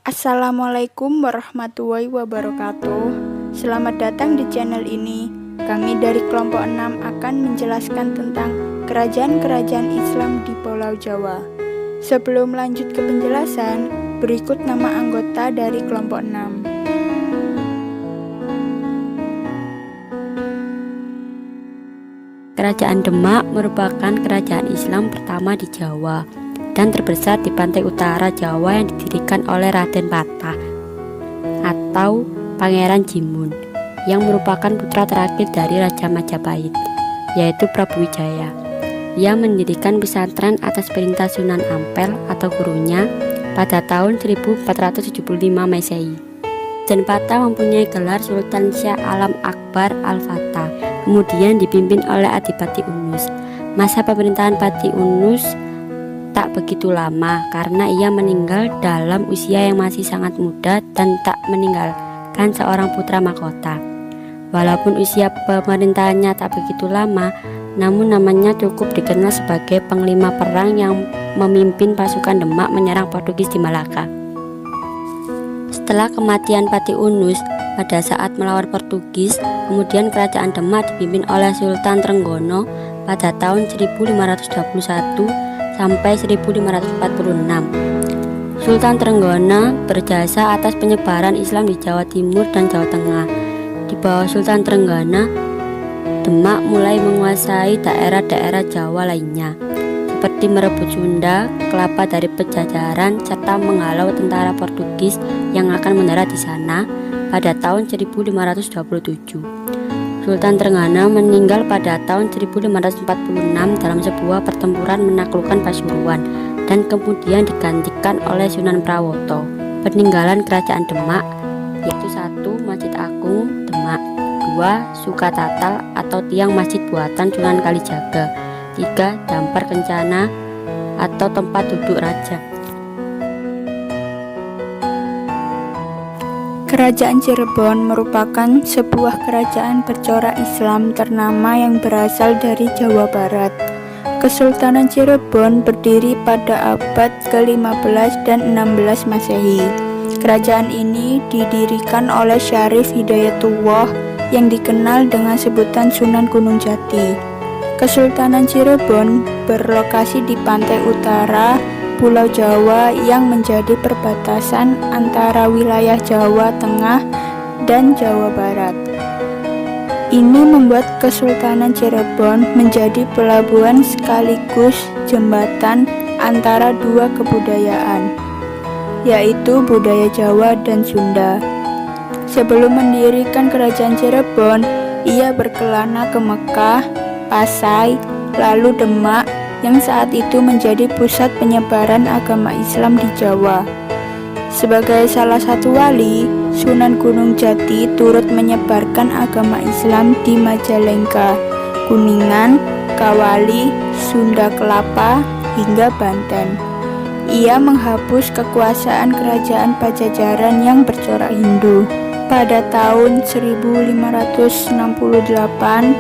Assalamualaikum warahmatullahi wabarakatuh. Selamat datang di channel ini. Kami dari kelompok 6 akan menjelaskan tentang kerajaan-kerajaan Islam di Pulau Jawa. Sebelum lanjut ke penjelasan, berikut nama anggota dari kelompok 6. Kerajaan Demak merupakan kerajaan Islam pertama di Jawa dan terbesar di pantai utara Jawa yang didirikan oleh Raden Patah atau Pangeran Jimun yang merupakan putra terakhir dari Raja Majapahit, yaitu Prabu Wijaya. Ia mendirikan pesantren atas perintah Sunan Ampel atau gurunya pada tahun 1475 Masehi. Raden Patah mempunyai gelar Sultan Syah Alam Akbar Al-Fatah, kemudian dipimpin oleh Adipati Unus. Masa pemerintahan Pati Unus tak begitu lama karena ia meninggal dalam usia yang masih sangat muda dan tak meninggalkan seorang putra mahkota. Walaupun usia pemerintahannya tak begitu lama, namun namanya cukup dikenal sebagai panglima perang yang memimpin pasukan Demak menyerang Portugis di Malaka. Setelah kematian Pati Unus pada saat melawan Portugis, kemudian kerajaan Demak dipimpin oleh Sultan Trenggono pada tahun 1521 sampai 1546. Sultan Trenggono berjasa atas penyebaran Islam di Jawa Timur dan Jawa Tengah. Di bawah Sultan Trenggono, Demak mulai menguasai daerah-daerah Jawa lainnya, seperti merebut Sunda, kelapa dari Pajajaran, serta menghalau tentara Portugis yang akan mendarat di sana pada tahun 1527. Sultan Trenggana meninggal pada tahun 1546 dalam sebuah pertempuran menaklukkan Pasuruan dan kemudian digantikan oleh Sunan Prawoto. Peninggalan kerajaan Demak yaitu 1. Masjid Agung Demak, 2. Sukatatal atau tiang masjid buatan Sunan Kalijaga, 3. Dampar Kencana atau tempat duduk raja. Kerajaan Cirebon merupakan sebuah kerajaan bercorak Islam ternama yang berasal dari Jawa Barat. Kesultanan Cirebon berdiri pada abad ke-15 dan 16 Masehi. Kerajaan ini didirikan oleh Syarif Hidayatullah yang dikenal dengan sebutan Sunan Gunung Jati. Kesultanan Cirebon berlokasi di pantai utara Pulau Jawa yang menjadi perbatasan antara wilayah Jawa Tengah dan Jawa Barat. Ini membuat Kesultanan Cirebon menjadi pelabuhan sekaligus jembatan antara dua kebudayaan, yaitu budaya Jawa dan Sunda. Sebelum mendirikan kerajaan Cirebon, ia berkelana ke Mekah, Pasai, lalu Demak yang saat itu menjadi pusat penyebaran agama Islam di Jawa. Sebagai salah satu wali, Sunan Gunung Jati turut menyebarkan agama Islam di Majalengka, Kuningan, Kawali, Sunda Kelapa, hingga Banten. Ia menghapus kekuasaan kerajaan Pajajaran yang bercorak Hindu. Pada tahun 1568,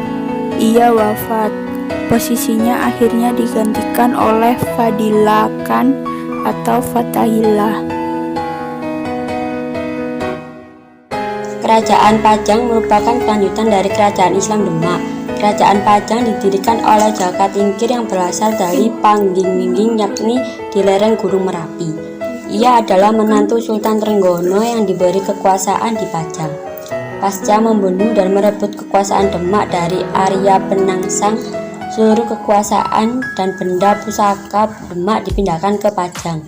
ia wafat. Posisinya akhirnya digantikan oleh Fadillah Khan atau Fatahillah. Kerajaan Pajang merupakan kelanjutan dari kerajaan Islam Demak. Kerajaan Pajang didirikan oleh Jaka Tingkir yang berasal dari Pangging-Mingging, yakni di lereng Gunung Merapi. Ia adalah menantu Sultan Trenggono yang diberi kekuasaan di Pajang. Pasca membunuh dan merebut kekuasaan Demak dari Arya Penangsang, seluruh kekuasaan dan benda pusaka Demak dipindahkan ke Pajang.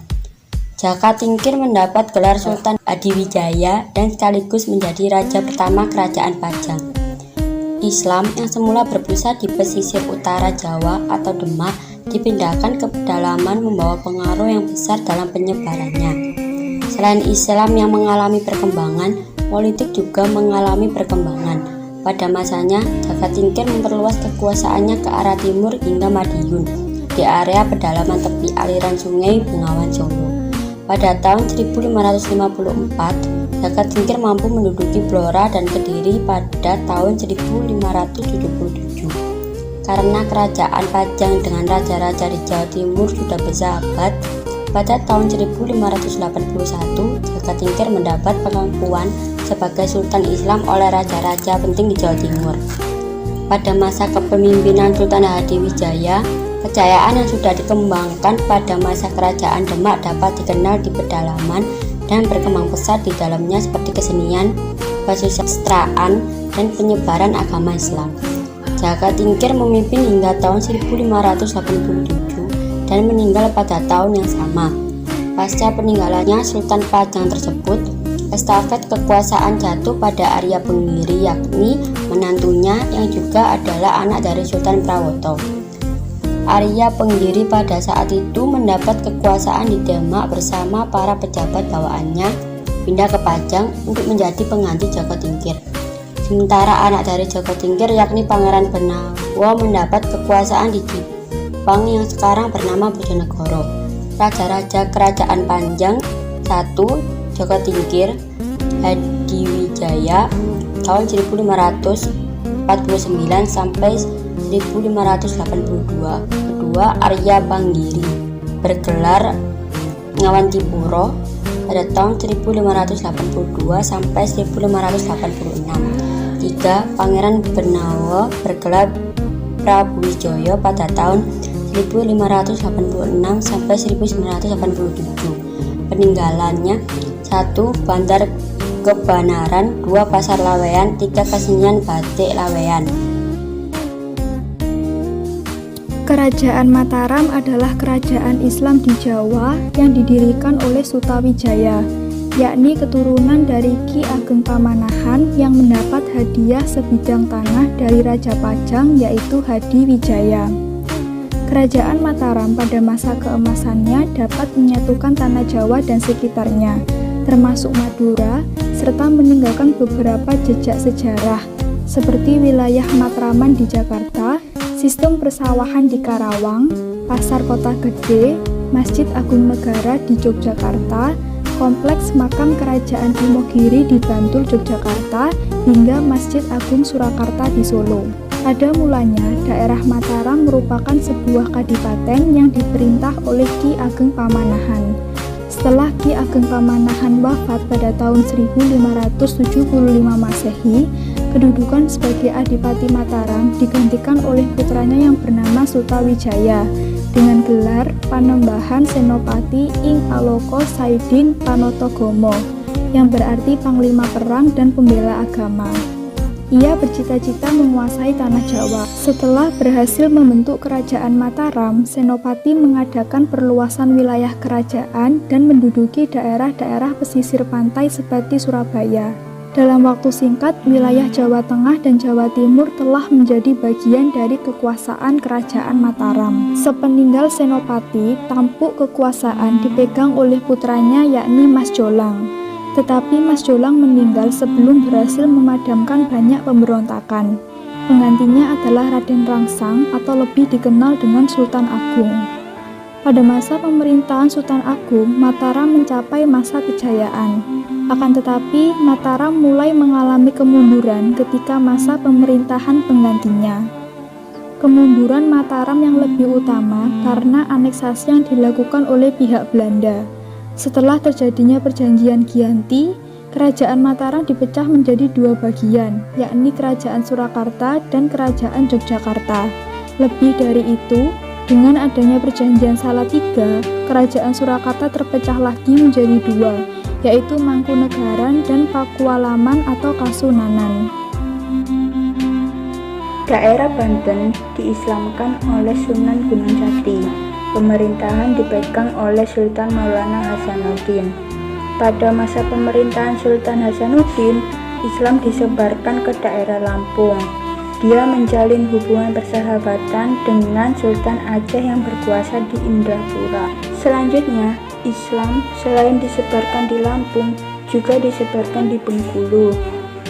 Jaka Tingkir mendapat gelar Sultan Adiwijaya dan sekaligus menjadi raja pertama kerajaan Pajang. Islam yang semula berpusat di pesisir utara Jawa atau Demak dipindahkan ke pedalaman membawa pengaruh yang besar dalam penyebarannya. Selain Islam yang mengalami perkembangan, politik juga mengalami perkembangan. Pada masanya, Jaka Tingkir memperluas kekuasaannya ke arah timur hingga Madiun, di area pedalaman tepi aliran sungai Bengawan Solo. Pada tahun 1554, Jaka Tingkir mampu menduduki Blora dan Kediri pada tahun 1577. Karena kerajaan Pajang dengan raja-raja di Jawa Timur sudah bersahabat, Pada tahun 1581, Jaka Tingkir mendapat pengakuan sebagai Sultan Islam oleh raja-raja penting di Jawa Timur. Pada masa kepemimpinan Sultan Hadiwijaya, kejayaan yang sudah dikembangkan pada masa kerajaan Demak dapat dikenal di pedalaman dan berkembang pesat di dalamnya seperti kesenian, kesusastraan, dan penyebaran agama Islam. Jaka Tingkir memimpin hingga tahun 1587 dan meninggal pada tahun yang sama. Pasca peninggalannya Sultan Pajang tersebut, estafet kekuasaan jatuh pada Arya Penggiri, yakni menantunya yang juga adalah anak dari Sultan Prawoto. Arya Penggiri pada saat itu mendapat kekuasaan di Demak bersama para pejabat bawaannya, pindah ke Pajang untuk menjadi pengganti Jaka Tingkir. Sementara anak dari Jaka Tingkir yakni Pangeran Benawa mendapat kekuasaan di Jepang yang sekarang bernama Bojonegoro. Raja-raja Kerajaan Panjang 1. Jaka Tingkir Hadiwijaya tahun 1549 sampai 1582. Kedua, Arya Panggiri bergelar Ngawantipuro pada tahun 1582 sampai 1586. 3. Pangeran Benawa bergelar Prabuwijaya pada tahun 1586 sampai 1987. Peninggalannya 1. Bantar Kebanaran, 2. Pasar Laweyan, 3. Kesenian Batik Laweyan. Kerajaan Mataram adalah kerajaan Islam di Jawa yang didirikan oleh Sutawijaya, yakni keturunan dari Ki Ageng Pamanahan yang mendapat hadiah sebidang tanah dari Raja Pajang yaitu Hadiwijaya. Kerajaan Mataram pada masa keemasannya dapat menyatukan tanah Jawa dan sekitarnya, termasuk Madura, serta meninggalkan beberapa jejak sejarah, seperti wilayah Matraman di Jakarta, sistem persawahan di Karawang, Pasar Kota Gede, Masjid Agung Negara di Yogyakarta, kompleks makam Kerajaan Imogiri di Bantul, Yogyakarta, hingga Masjid Agung Surakarta di Solo. Pada mulanya, daerah Mataram merupakan sebuah kadipaten yang diperintah oleh Ki Ageng Pamanahan. Setelah Ki Ageng Pamanahan wafat pada tahun 1575 Masehi, kedudukan sebagai Adipati Mataram digantikan oleh putranya yang bernama Sutawijaya dengan gelar Panembahan Senopati ing Aloko Saidin Panotogomo, yang berarti Panglima Perang dan Pembela Agama. Ia bercita-cita menguasai tanah Jawa. Setelah berhasil membentuk kerajaan Mataram, Senopati mengadakan perluasan wilayah kerajaan dan menduduki daerah-daerah pesisir pantai seperti Surabaya. Dalam waktu singkat, wilayah Jawa Tengah dan Jawa Timur telah menjadi bagian dari kekuasaan kerajaan Mataram. Sepeninggal Senopati, tampuk kekuasaan dipegang oleh putranya yakni Mas Jolang. Tetapi Mas Jolang meninggal sebelum berhasil memadamkan banyak pemberontakan. Penggantinya adalah Raden Rangsang atau lebih dikenal dengan Sultan Agung. Pada masa pemerintahan Sultan Agung, Mataram mencapai masa kejayaan. Akan tetapi, Mataram mulai mengalami kemunduran ketika masa pemerintahan penggantinya. Kemunduran Mataram yang lebih utama karena aneksasi yang dilakukan oleh pihak Belanda. Setelah terjadinya perjanjian Giyanti, kerajaan Mataram dipecah menjadi dua bagian, yakni Kerajaan Surakarta dan Kerajaan Yogyakarta. Lebih dari itu, dengan adanya perjanjian Salatiga, Kerajaan Surakarta terpecah lagi menjadi dua, yaitu Mangkunegaran dan Pakualaman atau Kasunanan. Daerah Banten diislamkan oleh Sunan Gunung Jati. Pemerintahan dipegang oleh Sultan Maulana Hasanuddin. Pada masa pemerintahan Sultan Hasanuddin, Islam disebarkan ke daerah Lampung. Dia menjalin hubungan persahabatan dengan Sultan Aceh yang berkuasa di Indrapura. Selanjutnya, Islam selain disebarkan di Lampung, juga disebarkan di Bengkulu.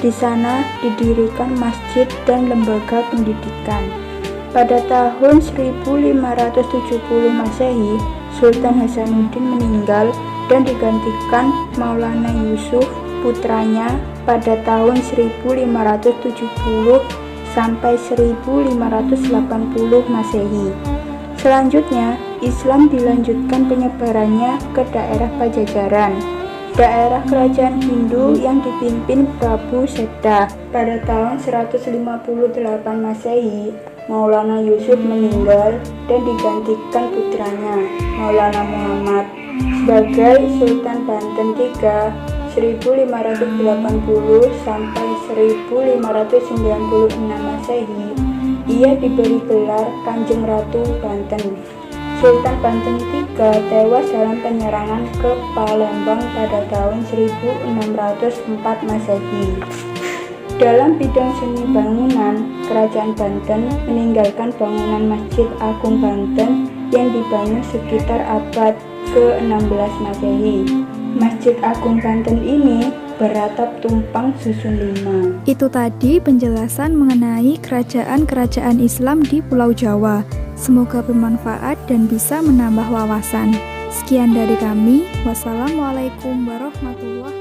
Di sana didirikan masjid dan lembaga pendidikan. Pada tahun 1570 Masehi, Sultan Hasanuddin meninggal dan digantikan Maulana Yusuf, putranya, pada tahun 1570 sampai 1580 Masehi. Selanjutnya, Islam dilanjutkan penyebarannya ke daerah Pajajaran, daerah kerajaan Hindu yang dipimpin Prabu Seda. Pada tahun 158 Masehi, Maulana Yusuf meninggal dan digantikan putranya, Maulana Muhammad, sebagai Sultan Banten III 1580 sampai 1596 Masehi. Ia diberi gelar Kanjeng Ratu Banten. Sultan Banten III tewas dalam penyerangan ke Palembang pada tahun 1604 Masehi. Dalam bidang seni bangunan, Kerajaan Banten meninggalkan bangunan Masjid Agung Banten yang dibangun sekitar abad ke-16 Masehi. Masjid Agung Banten ini beratap tumpang susun 5. Itu tadi penjelasan mengenai kerajaan-kerajaan Islam di Pulau Jawa. Semoga bermanfaat dan bisa menambah wawasan. Sekian dari kami. Wassalamualaikum warahmatullahi wabarakatuh.